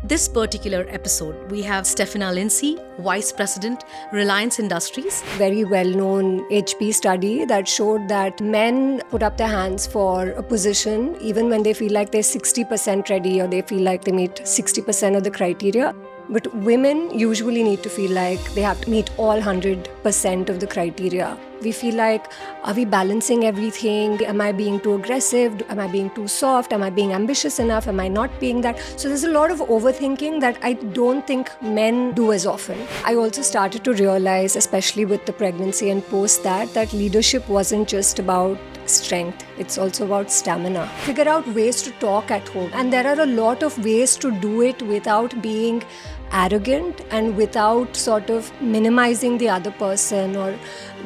this particular episode, we have Steffina Lincy, Vice President, Reliance Industries. Very well-known HP study that showed that men put up their hands for a position even when they feel like they're 60% ready or they feel like they meet 60% of the criteria. But women usually need to feel like they have to meet all 100% of the criteria. We feel like, are we balancing everything? Am I being too aggressive? Am I being too soft? Am I being ambitious enough? Am I not being that? So there's a lot of overthinking that I don't think men do as often. I also started to realize, especially with the pregnancy and post that leadership wasn't just about strength. It's also about stamina. Figure out ways to talk at home. And there are a lot of ways to do it without being arrogant and without sort of minimizing the other person, or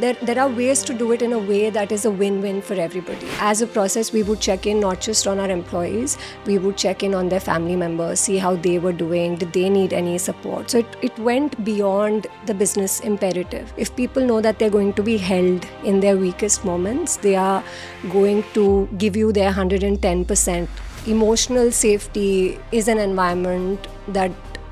there are ways to do it in a way that is a win-win for everybody. As a process, we would check in not just on our employees, we would check in on their family members, see how they were doing, did they need any support. So it went beyond the business imperative. If people know that they're going to be held in their weakest moments, they are going to give you their 110%. Emotional safety is an environment that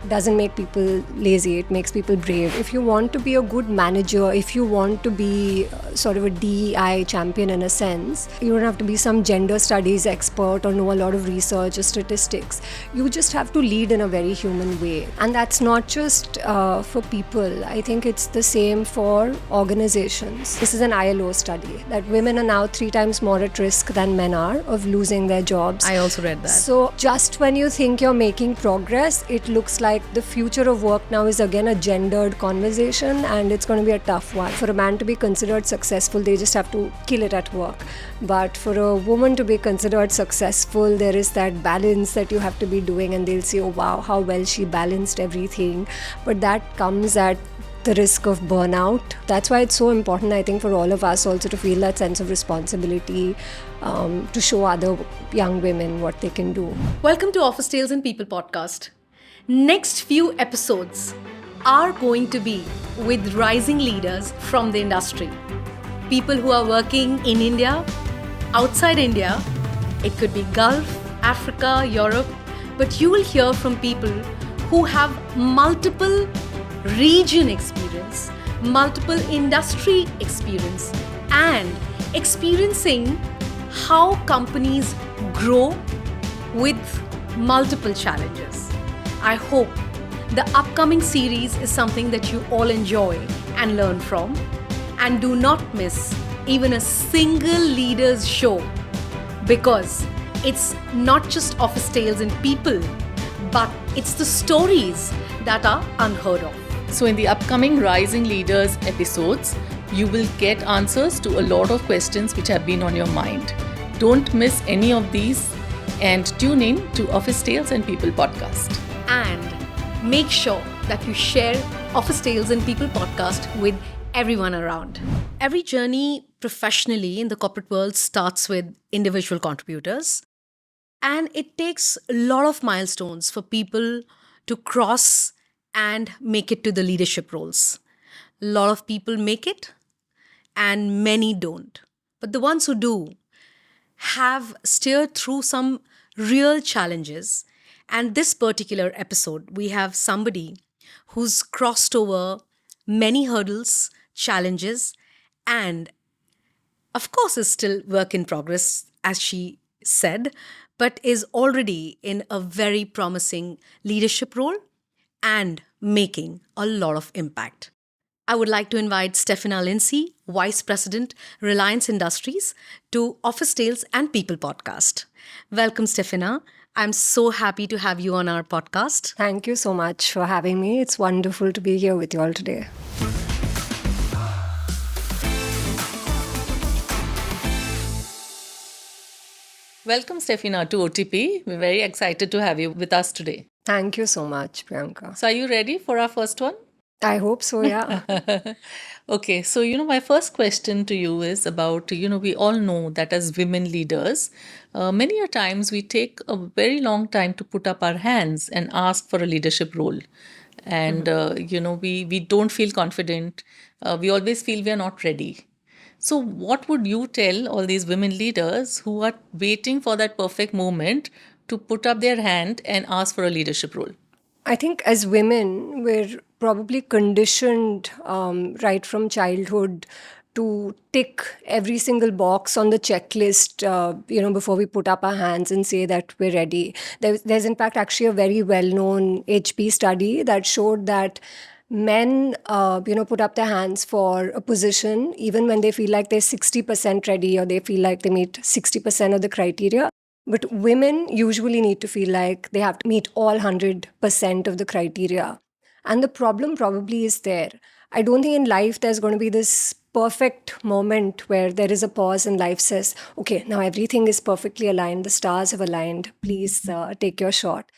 doesn't make people lazy, it makes people brave. If you want to be a good manager, if you want to be sort of a DEI champion in a sense, you don't have to be some gender studies expert or know a lot of research or statistics. You just have to lead in a very human way. And that's not just for people. I think it's the same for organizations. This is an ILO study that women are now 3 times more at risk than men are of losing their jobs. I also read that. So just when you think you're making progress, it looks like the future of work now is again a gendered conversation, and it's going to be a tough one. For a man to be considered successful, they just have to kill it at work. But for a woman to be considered successful, there is that balance that you have to be doing, and they'll say, oh wow, how well she balanced everything. But that comes at the risk of burnout. That's why it's so important, I think, for all of us also to feel that sense of responsibility, to show other young women what they can do. Welcome to Office Tales and People podcast. Next few episodes are going to be with rising leaders from the industry. People who are working in India, outside India. It could be Gulf, Africa, Europe. But you will hear from people who have multiple region experience, multiple industry experience, and experiencing how companies grow with multiple challenges. I hope the upcoming series is something that you all enjoy and learn from. And do not miss even a single leader's show, because it's not just Office Tales and People, but it's the stories that are unheard of. So in the upcoming Rising Leaders episodes, you will get answers to a lot of questions which have been on your mind. Don't miss any of these and tune in to Office Tales and People podcast. And make sure that you share Office Tales and People podcast with everyone around. Every journey professionally in the corporate world starts with individual contributors. And it takes a lot of milestones for people to cross and make it to the leadership roles. A lot of people make it and many don't. But the ones who do have steered through some real challenges. And this particular episode, we have somebody who's crossed over many hurdles, challenges, and of course is still work in progress, as she said, but is already in a very promising leadership role and making a lot of impact. I would like to invite Steffina Lincy, Vice President, Reliance Industries, to Office Tales and People podcast. Welcome, Steffina. I'm so happy to have you on our podcast. Thank you so much for having me. It's wonderful to be here with you all today. Welcome, Steffina, to OTP. We're very excited to have you with us today. Thank you so much, Priyanka. So are you ready for our first one? I hope so, yeah. Okay, so, my first question to you is about, we all know that as women leaders, many a times we take a very long time to put up our hands and ask for a leadership role. And, we don't feel confident. We always feel we are not ready. So what would you tell all these women leaders who are waiting for that perfect moment to put up their hand and ask for a leadership role? I think as women, we're probably conditioned right from childhood to tick every single box on the checklist, before we put up our hands and say that we're ready. There's in fact actually a very well-known HP study that showed that men, put up their hands for a position even when they feel like they're 60% ready or they feel like they meet 60% of the criteria. But women usually need to feel like they have to meet all 100% of the criteria. And the problem probably is there. I don't think in life there's going to be this perfect moment where there is a pause and life says, okay, now everything is perfectly aligned. The stars have aligned. Please take your shot.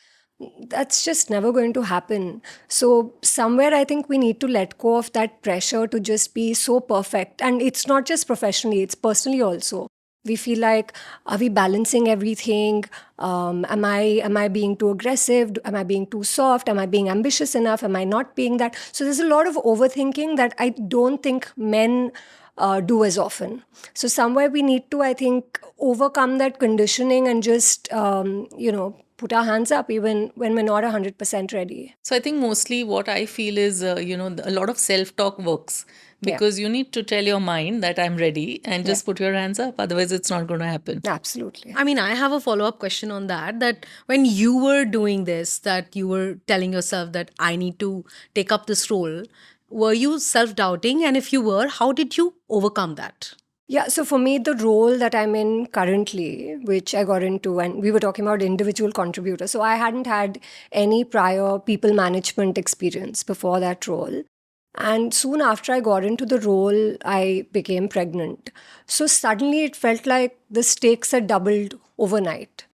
That's just never going to happen. So, somewhere I think we need to let go of that pressure to just be so perfect. And it's not just professionally, it's personally also. We feel like, are we balancing everything? Am I being too aggressive? Am I being too soft? Am I being ambitious enough? Am I not being that? So there's a lot of overthinking that I don't think men do as often. So somewhere we need to, I think, overcome that conditioning and just, put our hands up even when we're not 100% ready. So I think mostly what I feel is, a lot of self-talk works Yeah. because you need to tell your mind that I'm ready and just put your hands up. Otherwise, it's not going to happen. Absolutely. I mean, I have a follow-up question on that, that when you were doing this, that you were telling yourself that I need to take up this role, were you self-doubting? And if you were, how did you overcome that? Yeah, so for me, the role that I'm in currently, which I got into, and we were talking about individual contributor. So I hadn't had any prior people management experience before that role. And soon after I got into the role, I became pregnant. So suddenly it felt like the stakes had doubled overnight.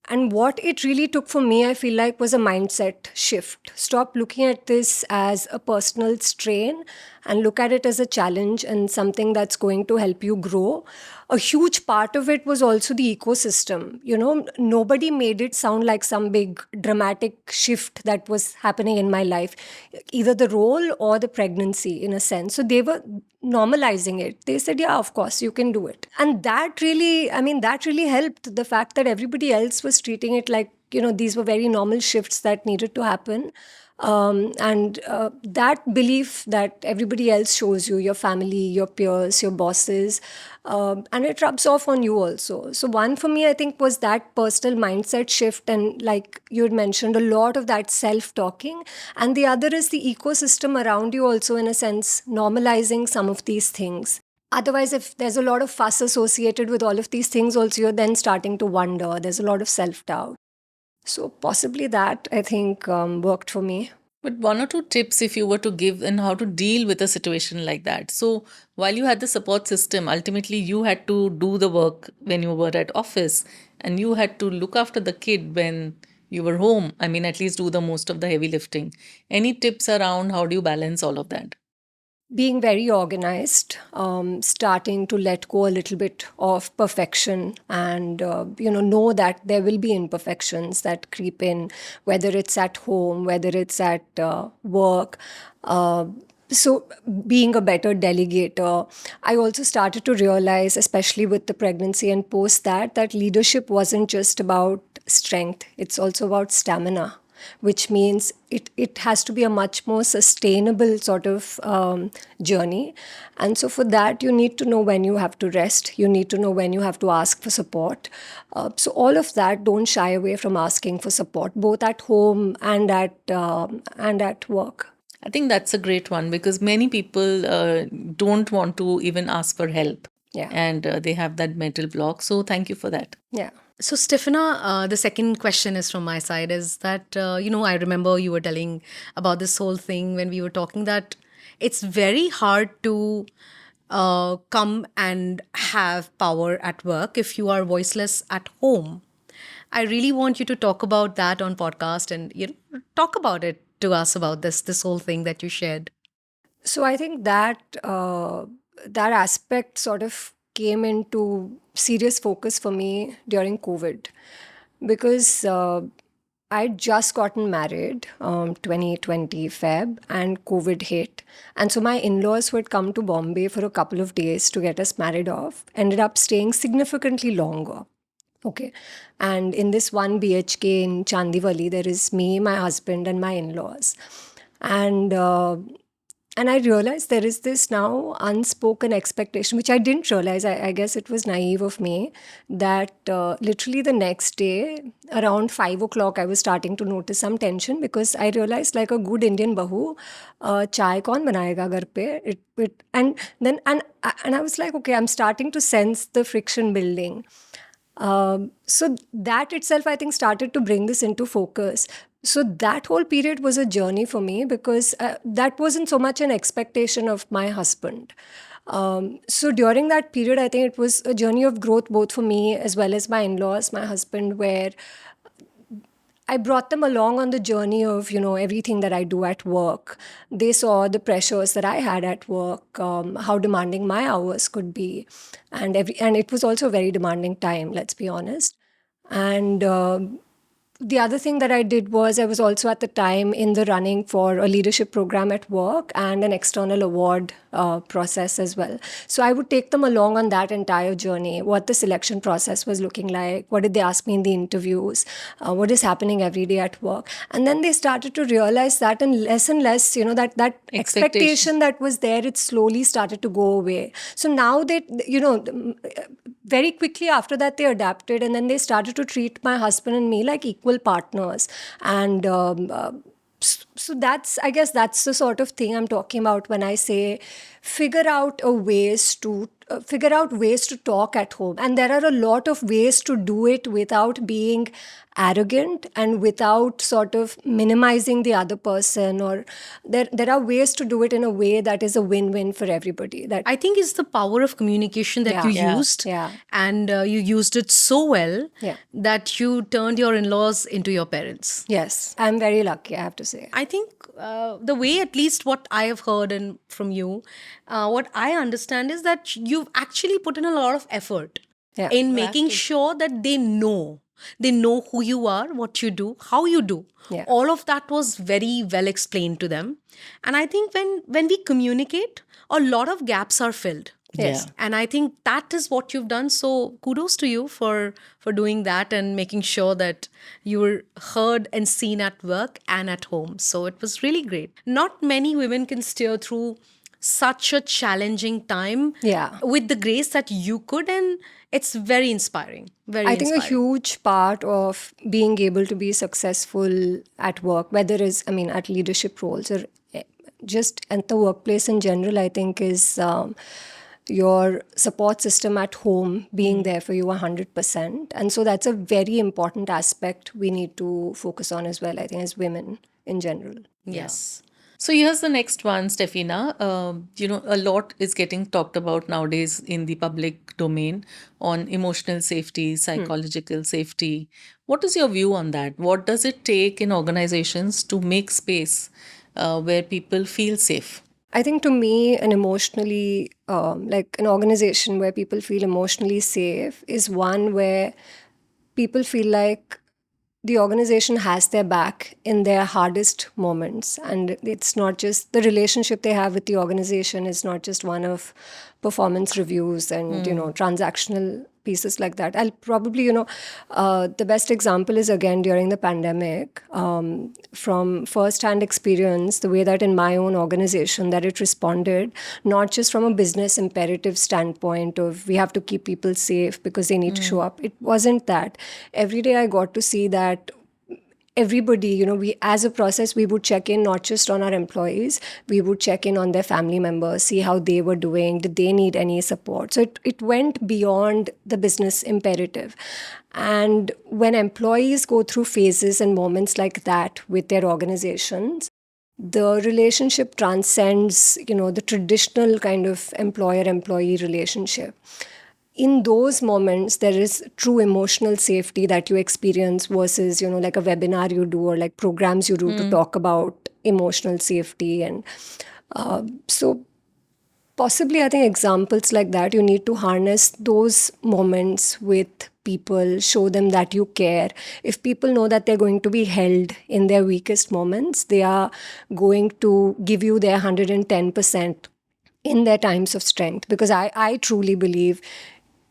And what it really took for me, I feel like, was a mindset shift. Stop looking at this as a personal strain and look at it as a challenge and something that's going to help you grow. A huge part of it was also the ecosystem. Nobody made it sound like some big dramatic shift that was happening in my life, either the role or the pregnancy, in a sense. So they were normalizing it. They said, yeah, of course, you can do it. And that really helped. The fact that everybody else was treating it like, these were very normal shifts that needed to happen. And that belief that everybody else shows you, your family, your peers, your bosses, and it rubs off on you also. So one for me, I think, was that personal mindset shift. And like you had mentioned, a lot of that self-talking. And the other is the ecosystem around you also, in a sense, normalizing some of these things. Otherwise, if there's a lot of fuss associated with all of these things also, you're then starting to wonder. There's a lot of self-doubt. So possibly that, I think, worked for me. But one or two tips if you were to give in how to deal with a situation like that. So while you had the support system, ultimately you had to do the work when you were at office and you had to look after the kid when you were home. I mean, at least do the most of the heavy lifting. Any tips around how do you balance all of that? Being very organized, starting to let go a little bit of perfection and, know that there will be imperfections that creep in, whether it's at home, whether it's at work. So being a better delegator, I also started to realize, especially with the pregnancy and post that leadership wasn't just about strength, it's also about stamina, which means it has to be a much more sustainable sort of journey. And so for that, you need to know when you have to rest. You need to know when you have to ask for support. So all of that, don't shy away from asking for support, both at home and at work. I think that's a great one because many people don't want to even ask for help. Yeah. And they have that mental block. So thank you for that. Yeah. So, Steffina, the second question is from my side is that, I remember you were telling about this whole thing when we were talking that it's very hard to come and have power at work if you are voiceless at home. I really want you to talk about that on podcast and talk about it to us about this whole thing that you shared. So I think that aspect sort of came into serious focus for me during COVID because I'd just gotten married 2020 Feb and COVID hit. And so my in-laws who had come to Bombay for a couple of days to get us married off ended up staying significantly longer. Okay. And in this one BHK in Chandivali, there is me, my husband, and my in-laws. And I realized there is this now unspoken expectation, which I didn't realize. I guess it was naive of me, that literally the next day, around 5 o'clock, I was starting to notice some tension because I realized, like a good Indian bahu, chai kaun banayega ghar pe? And I was like, okay, I'm starting to sense the friction building. So that itself, I think, started to bring this into focus. So that whole period was a journey for me because that wasn't so much an expectation of my husband. So during that period, I think it was a journey of growth both for me as well as my in-laws, my husband, where I brought them along on the journey of, everything that I do at work. They saw the pressures that I had at work, how demanding my hours could be. And it was also a very demanding time, let's be honest. And the other thing that I did was I was also at the time in the running for a leadership program at work and an external award process as well. So I would take them along on that entire journey, what the selection process was looking like, what did they ask me in the interviews, what is happening every day at work. And then they started to realize that, and less, that expectation that was there, it slowly started to go away. So now they, very quickly after that, they adapted, and then they started to treat my husband and me like equal partners. And so I guess that's the sort of thing I'm talking about when I say figure out ways to talk at home. And there are a lot of ways to do it without being arrogant and without sort of minimizing the other person, or there are ways to do it in a way that is a win-win for everybody. That I think it's the power of communication that you used. Yeah. And you used it so well Yeah. that you turned your in-laws into your parents. Yes, I'm very lucky, I have to say. I think the way, at least what I have heard and from you, what I understand is that you've actually put in a lot of effort Yeah. in making sure that they know. They know who you are, what you do, how you do. Yeah. All of that was very well explained to them. And I think when we communicate, a lot of gaps are filled. Yes. And I think that is what you've done. So kudos to you for doing that and making sure that you were heard and seen at work and at home. So it was really great. Not many women can steer through such a challenging time with the grace that you could, and it's very inspiring. I think a huge part of being able to be successful at work, whether it's, at leadership roles or just at the workplace in general, I think is your support system at home being there for you 100%. And so that's a very important aspect we need to focus on as well, I think, as women in general. Yes. So here's the next one, Steffina. A lot is getting talked about nowadays in the public domain on emotional safety, psychological safety. What is your view on that? What does it take in organizations to make space where people feel safe? I think to me, an emotionally, like an organization where people feel emotionally safe is one where people feel like the organization has their back in their hardest moments. And it's not just the relationship they have with the organization is not just one of performance reviews and, transactional pieces like that. I'll probably, the best example is again during the pandemic, from first-hand experience, the way that in my own organization that it responded, not just from a business imperative standpoint of we have to keep people safe because they need to show up. It wasn't that. Every day I got to see that everybody, we as a process, we would check in not just on our employees, we would check in on their family members, see how they were doing, did they need any support. So it went beyond the business imperative. And when employees go through phases and moments like that with their organizations, the relationship transcends, the traditional kind of employer-employee relationship. In those moments, there is true emotional safety that you experience versus, like a webinar you do or like programs you do to talk about emotional safety. And so possibly, I think examples like that, you need to harness those moments with people, show them that you care. If people know that they're going to be held in their weakest moments, they are going to give you their 110% in their times of strength. Because I truly believe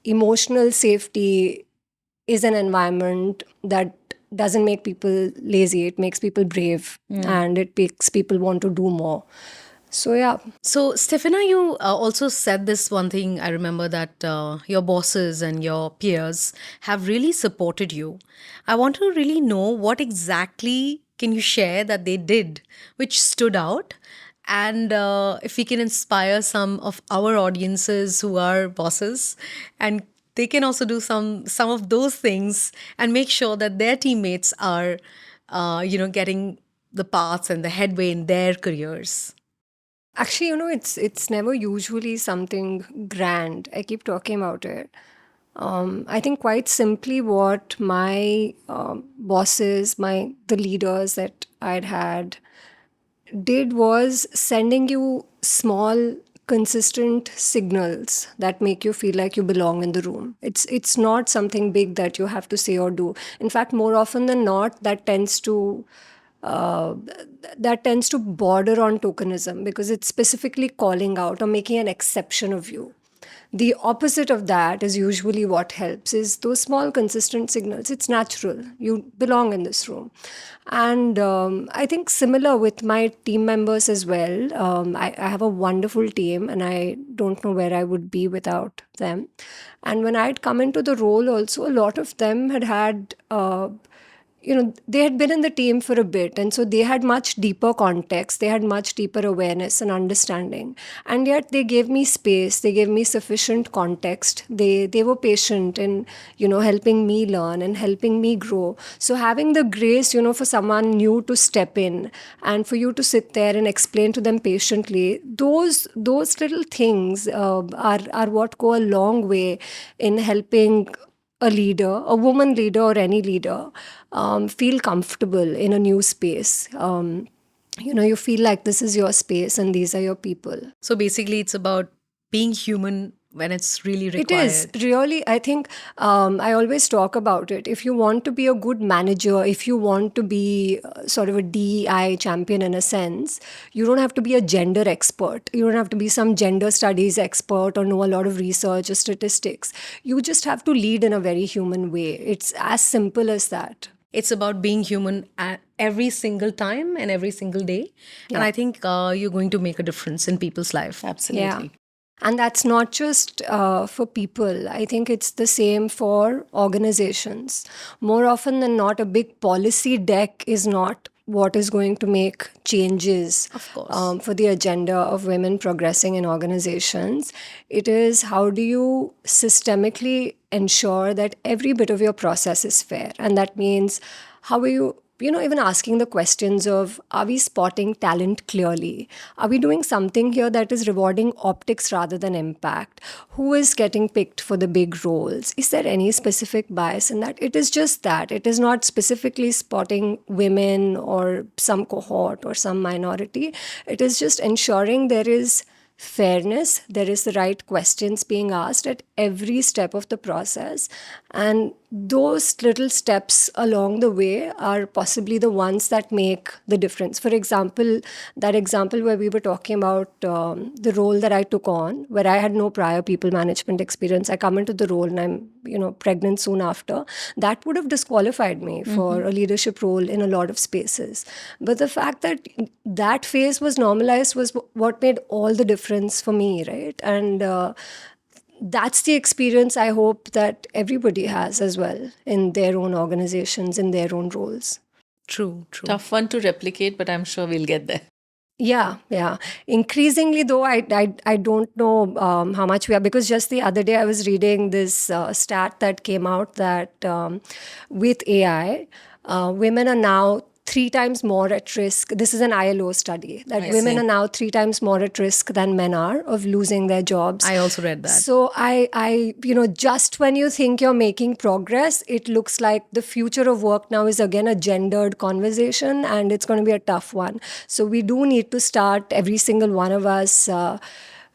emotional safety is an environment that doesn't make people lazy. It makes people brave, and it makes people want to do more. So yeah. So, Steffina, you also said this one thing. I remember that your bosses and your peers have really supported you. I want to really know what exactly can you share that they did, which stood out, and if we can inspire some of our audiences who are bosses, and they can also do some of those things and make sure that their teammates are, getting the paths and the headway in their careers. Actually, it's never usually something grand. I keep talking about it. I think quite simply, what my bosses, the leaders that I'd had, did was sending you small, consistent signals that make you feel like you belong in the room. It's not something big that you have to say or do. In fact, more often than not, uh, that tends to border on tokenism, because it's specifically calling out or making an exception of you. The opposite of that is usually what helps, is those small consistent signals. It's natural, you belong in this room. And I think similar with my team members as well. I have a wonderful team, and I don't know where I would be without them. And when I'd come into the role also, a lot of them had they had been in the team for a bit, and so they had much deeper context, they had much deeper awareness and understanding, and yet they gave me space, they gave me sufficient context, they were patient in helping me learn and helping me grow. So having the grace for someone new to step in, and for you to sit there and explain to them patiently, those little things are what go a long way in helping a leader, a woman leader, or any leader, feel comfortable in a new space. You feel like this is your space and these are your people. So basically, it's about being human when it's really It is required. really, I think, I always talk about it. If you want to be a good manager, if you want to be sort of a DEI champion in a sense, you don't have to be a gender expert. You don't have to be some gender studies expert or know a lot of research or statistics. You just have to lead in a very human way. It's as simple as that. It's about being human at every single time and every single day. And Yeah. I think you're going to make a difference in people's life. Yeah. Absolutely. And that's not just for people. I think it's the same for organizations. More often than not, a big policy deck is not what is going to make changes Of course. for the agenda of women progressing in organizations. It is, how do you systemically ensure that every bit of your process is fair? And that means, how are you even asking the questions of, are we spotting talent clearly? Are we doing something here that is rewarding optics rather than impact? Who is getting picked for the big roles? Is there any specific bias in that? It is just that. It is not specifically spotting women or some cohort or some minority. It is just ensuring there is fairness, there is the right questions being asked at every step of the process. And those little steps along the way are possibly the ones that make the difference. For example, that example where we were talking about the role that I took on, where I had no prior people management experience. I come into the role and I'm pregnant soon after. That would have disqualified me for a leadership role in a lot of spaces. But the fact that that phase was normalized was what made all the difference for me, right? And that's the experience I hope that everybody has as well in their own organizations, in their own roles. True, true. Tough one to replicate, but I'm sure we'll get there. Yeah. Increasingly, though, I don't know how much we are, because just the other day I was reading this stat that came out that with AI, women are now 3 times more at risk. This is an ILO study that I women see. are now 3 times more at risk than men are of losing their jobs. I also read that. So I just when you think you're making progress, it looks like the future of work now is again a gendered conversation, and it's going to be a tough one. So we do need to start, every single one of us,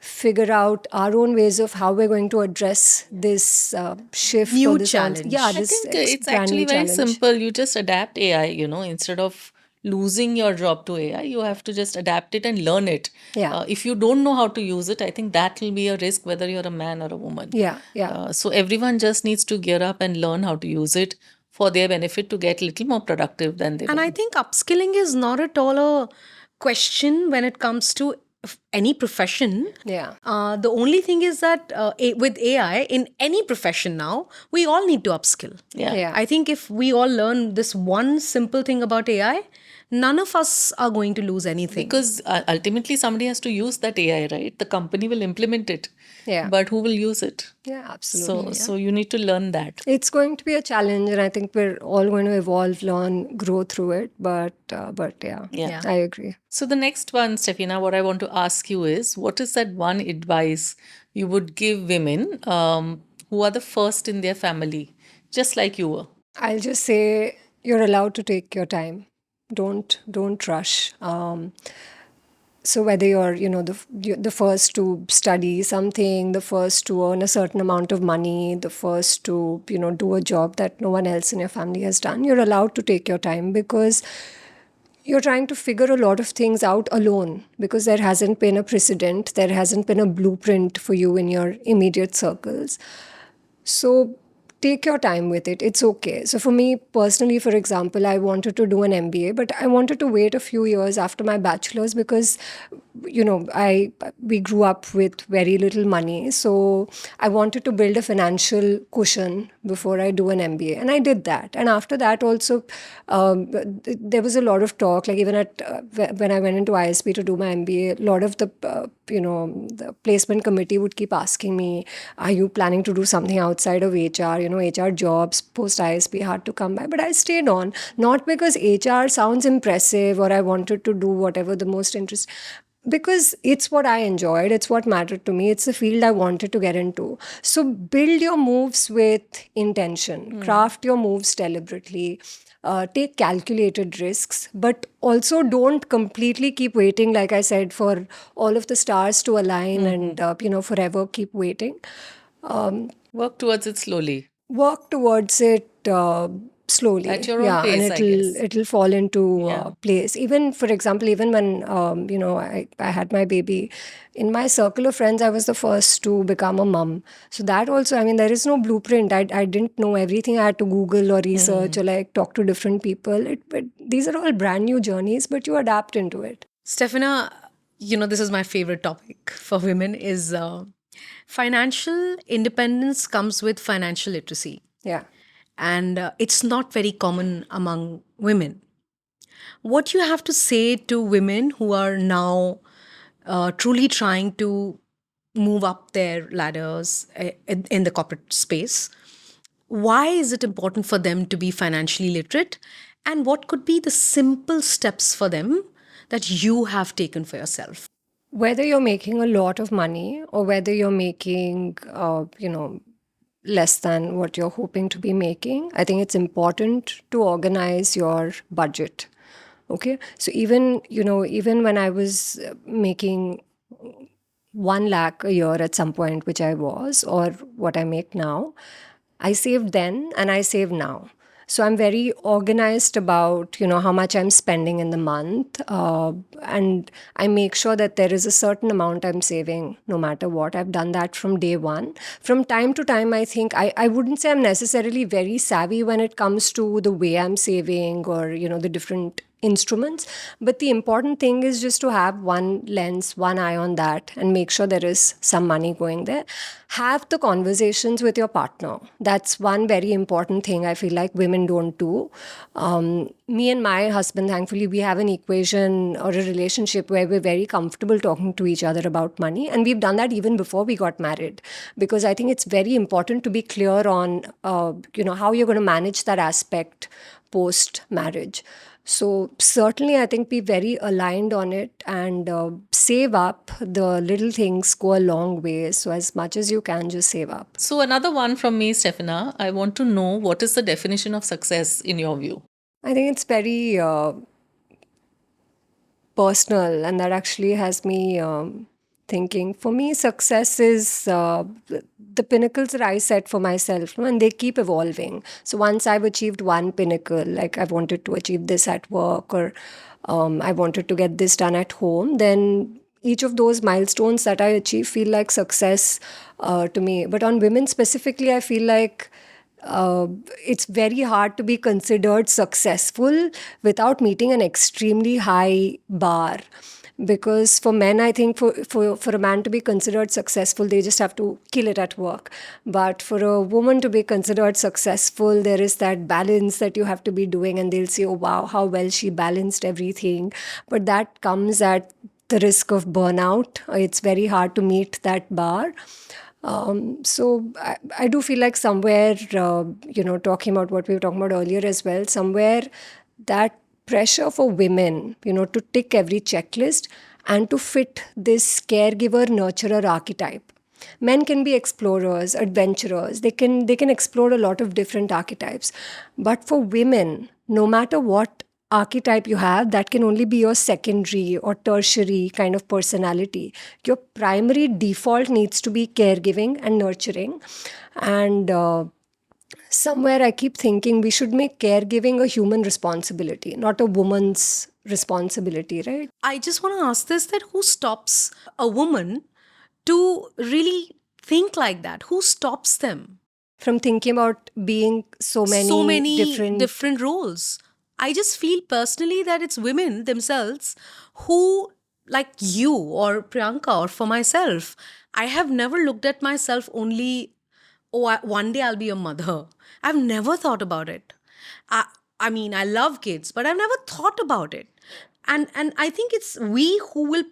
figure out our own ways of how we're going to address this shift New or this challenge. Yeah, I this think it's brand new actually very challenge. simple. You just adapt AI, instead of losing your job to AI. You have to just adapt it and learn it. Yeah. If you don't know how to use it, I think that will be a risk whether you're a man or a woman. Yeah. Yeah. So everyone just needs to gear up and learn how to use it for their benefit to get a little more productive than they And were. I think upskilling is not at all a question when it comes to any profession. Yeah. The only thing is that with AI, in any profession now, we all need to upskill. Yeah. Yeah. I think if we all learn this one simple thing about AI, none of us are going to lose anything. Because ultimately somebody has to use that AI, right? The company will implement it. Yeah. But who will use it? Yeah, absolutely. So you need to learn that. It's going to be a challenge, and I think we're all going to evolve, learn, grow through it. But Yeah. I agree. So the next one, Steffina, what I want to ask you is, what is that one advice you would give women who are the first in their family, just like you were? I'll just say you're allowed to take your time. Don't rush. So whether you're the first to study something, the first to earn a certain amount of money, the first to do a job that no one else in your family has done, you're allowed to take your time, because you're trying to figure a lot of things out alone, because there hasn't been a precedent, there hasn't been a blueprint for you in your immediate circles. So take your time with it. It's okay. So for me personally, for example, I wanted to do an MBA, but I wanted to wait a few years after my bachelor's, because we grew up with very little money. So I wanted to build a financial cushion before I do an MBA. And I did that. And after that also, there was a lot of talk, like even when I went into ISB to do my MBA, a lot of the placement committee would keep asking me, are you planning to do something outside of HR? HR jobs post ISB hard to come by. But I stayed on, not because HR sounds impressive or I wanted to do whatever the most interest, because it's what I enjoyed, it's what mattered to me, it's the field I wanted to get into. So build your moves with intention, craft your moves deliberately. Take calculated risks, but also don't completely keep waiting, like I said, for all of the stars to align and forever keep waiting. Work towards it slowly. Work towards it slowly, At your own pace, and I guess. it'll fall into Yeah. place. Even, for example, even when I had my baby, in my circle of friends, I was the first to become a mum. So that also, I mean, there is no blueprint. I didn't know everything. I had to Google or research or like talk to different people. But these are all brand new journeys, but you adapt into it. Steffina, this is my favorite topic for women is financial independence comes with financial literacy. Yeah. And it's not very common among women. What you have to say to women who are now truly trying to move up their ladders in the corporate space? Why is it important for them to be financially literate? And what could be the simple steps for them that you have taken for yourself? Whether you're making a lot of money or whether you're making, less than what you're hoping to be making, I think it's important to organize your budget. Okay. So even when I was making 1 lakh a year at some point, which I was, or what I make now, I saved then and I save now. So I'm very organized about, how much I'm spending in the month. And I make sure that there is a certain amount I'm saving no matter what. I've done that from day one. From time to time, I think I wouldn't say I'm necessarily very savvy when it comes to the way I'm saving or, the different instruments, but the important thing is just to have one lens, one eye on that, and make sure there is some money going there. Have the conversations with your partner. That's one very important thing I feel like women don't do. Me and my husband, thankfully, we have an equation or a relationship where we're very comfortable talking to each other about money, and we've done that even before we got married, because I think it's very important to be clear on how you're going to manage that aspect post marriage. So certainly, I think be very aligned on it and save up. The little things go a long way. So as much as you can, just save up. So another one from me, Steffina, I want to know, what is the definition of success in your view? I think it's very personal, and that actually has me thinking. For me, success is the pinnacles that I set for myself, and they keep evolving. So once I've achieved one pinnacle, like I wanted to achieve this at work, or I wanted to get this done at home, then each of those milestones that I achieve feel like success to me. But on women specifically, I feel like it's very hard to be considered successful without meeting an extremely high bar. Because for men, I think for a man to be considered successful, they just have to kill it at work. But for a woman to be considered successful, there is that balance that you have to be doing, and they'll say, oh, wow, how well she balanced everything. But that comes at the risk of burnout. It's very hard to meet that bar. So I do feel like somewhere, talking about what we were talking about earlier as well, somewhere that pressure for women, to tick every checklist and to fit this caregiver nurturer archetype. Men can be explorers, adventurers. They can explore a lot of different archetypes. But for women, no matter what archetype you have, that can only be your secondary or tertiary kind of personality. Your primary default needs to be caregiving and nurturing. And somewhere I keep thinking we should make caregiving a human responsibility, not a woman's responsibility, right? I just want to ask this, that who stops a woman to really think like that? Who stops them? From thinking about being so many different roles. I just feel personally that it's women themselves who, like you or Priyanka or for myself, I have never looked at myself only, oh, one day I'll be a mother. I've never thought about it. I mean, I love kids, but I've never thought about it. And I think it's we who will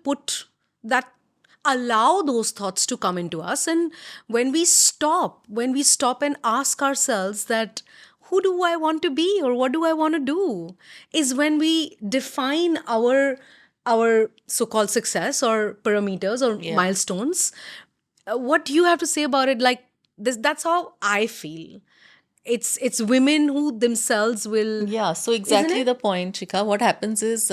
allow those thoughts to come into us. And when we stop and ask ourselves that, who do I want to be or what do I want to do, is when we define our so-called success or parameters or milestones. What do you have to say about it? Like this, that's how I feel. It's women who themselves will. Yeah, so exactly the point, Shikha. What happens is,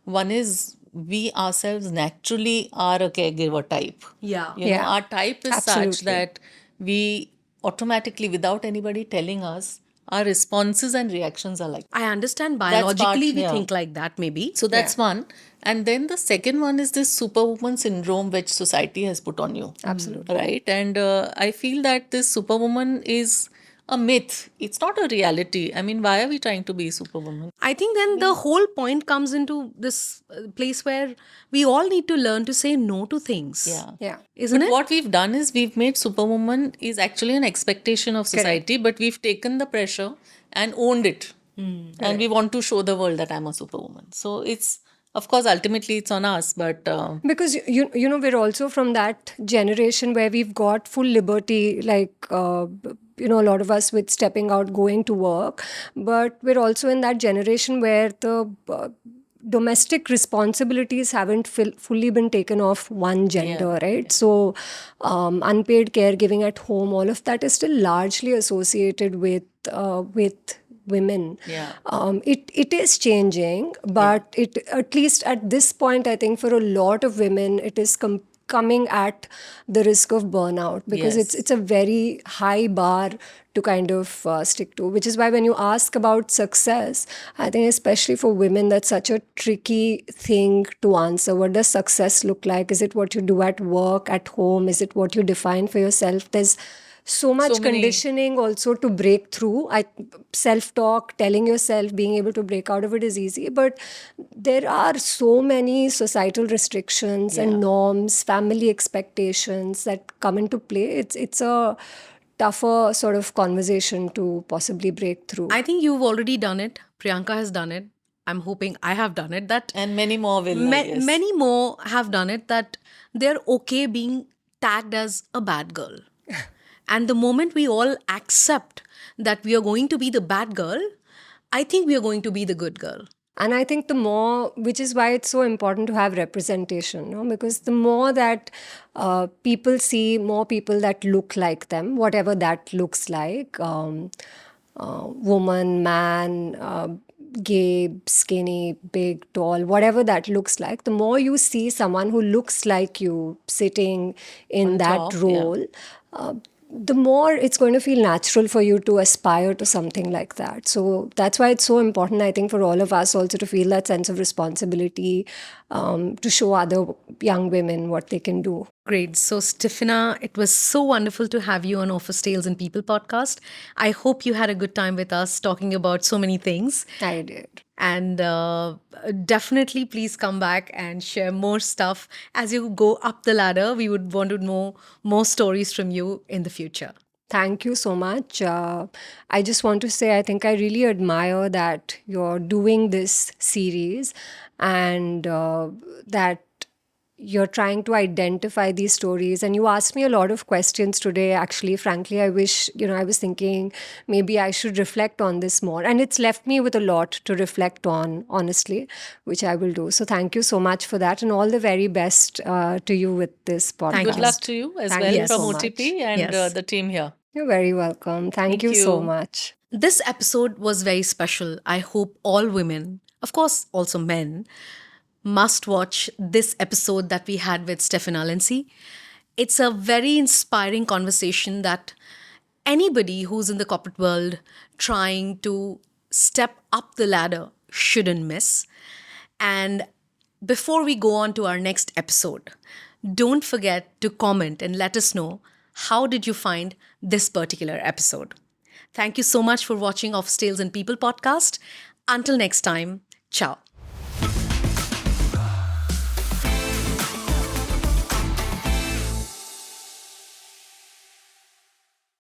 one is we ourselves naturally are a caregiver type. Yeah. Our type is such Absolutely. that we automatically, without anybody telling us, our responses and reactions are like that. I understand part- biologically we yeah. think like that, maybe. So that's one. And then the second one is this superwoman syndrome which society has put on you. Absolutely. Right? And I feel that this superwoman is a myth. It's not a reality. I mean, why are we trying to be superwoman? I think then the whole point comes into this place where we all need to learn to say no to things. Yeah. Yeah. Isn't But it? what we've done is we've made superwoman is actually an expectation of society, but we've taken the pressure and owned it. And we want to show the world that I'm a superwoman. So it's, of course, ultimately it's on us, but Because we're also from that generation where we've got full liberty, like a lot of us with stepping out, going to work. But we're also in that generation where the domestic responsibilities haven't fully been taken off one gender, right? So unpaid caregiving at home, all of that is still largely associated with women. Yeah. It is changing, but it, at least at this point, I think for a lot of women, it is coming at the risk of burnout, because Yes. it's a very high bar to kind of stick to, which is why when you ask about success, I think especially for women, that's such a tricky thing to answer. What does success look like? Is it what you do at work, at home? Is it what you define for yourself? There's so much many- conditioning also to break through. Self-talk, telling yourself, being able to break out of it is easy, but there are so many societal restrictions and norms, family expectations that come into play. It's a tougher sort of conversation to possibly break through. I think you've already done it. Priyanka has done it. I'm hoping I have done it. That and many more will. I guess. many more have done it, that they're okay being tagged as a bad girl. And the moment we all accept that we are going to be the bad girl, I think we are going to be the good girl. And I think the more, which is why it's so important to have representation, no? Because the more that people see more people that look like them, whatever that looks like, woman, man, gay, skinny, big, tall, whatever that looks like, the more you see someone who looks like you sitting in On that top, yeah. role, the more it's going to feel natural for you to aspire to something like that. So that's why it's so important, I think, for all of us also to feel that sense of responsibility, to show other young women what they can do. Great. So, Steffina, it was so wonderful to have you on Office Tales and People podcast. I hope you had a good time with us talking about so many things. I did. And definitely, please come back and share more stuff as you go up the ladder. We would want to know more stories from you in the future. Thank you so much. I just want to say, I think I really admire that you're doing this series and that you're trying to identify these stories. And you asked me a lot of questions today. Actually, frankly, I wish, I was thinking maybe I should reflect on this more. And it's left me with a lot to reflect on, honestly, which I will do. So thank you so much for that. And all the very best to you with this podcast. Thank Good you. luck to you as Thank well you from so OTP much. and Yes. the team here. You're very welcome. Thank you so much. This episode was very special. I hope all women, of course, also men, must watch this episode that we had with Steffina Lincy. It's a very inspiring conversation that anybody who's in the corporate world trying to step up the ladder shouldn't miss. And before we go on to our next episode, don't forget to comment and let us know how did you find this particular episode. Thank you so much for watching Office Tales and People podcast. Until next time, ciao.